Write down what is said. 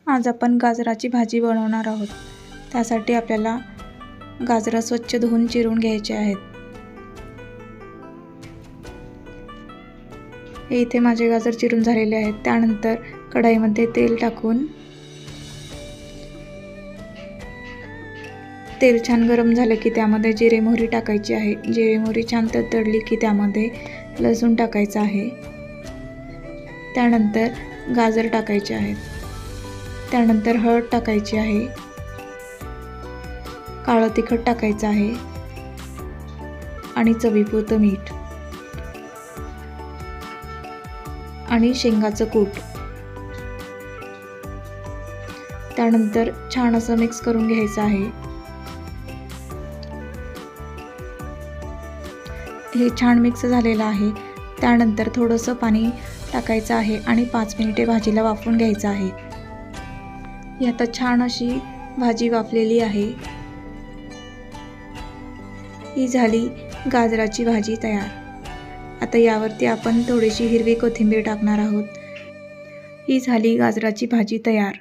आज आपण गाजराची भाजी बनवणार आहोत। त्यासाठी आपल्याला गाजरं स्वच्छ धुवून चिरून घ्यायचे आहेत। हे इथे माझे गाजर चिरून झालेले आहेत। त्यानंतर कढईमध्ये तेल टाकून तेल छान गरम झालं की त्यामध्ये जिरे मोहरी टाकायची आहे। जिरे मोहरी छान तडतडली की त्यामध्ये लसूण टाकायचा आहे। त्यानंतर गाजर टाकायचे आहेत। त्यानंतर हळद टाकायची आहे, काळं तिखट टाकायचं आहे आणि चवीपुरतं मीठ आणि शेंगाचं कूट। त्यानंतर छान असं मिक्स करून घ्यायचं आहे। हे छान मिक्स झालेलं आहे। त्यानंतर थोडंसं पाणी टाकायचं आहे आणि 5 मिनिटे भाजीला वाफवून घ्यायचं आहे। ही आता छान अशी भाजी वाफलेली आहे। ही झाली गाजराची भाजी तयार। आता यावरती आपण थोडीशी हिरवी कोथिंबीर टाकणार आहोत। ही झाली गाजराची भाजी तयार।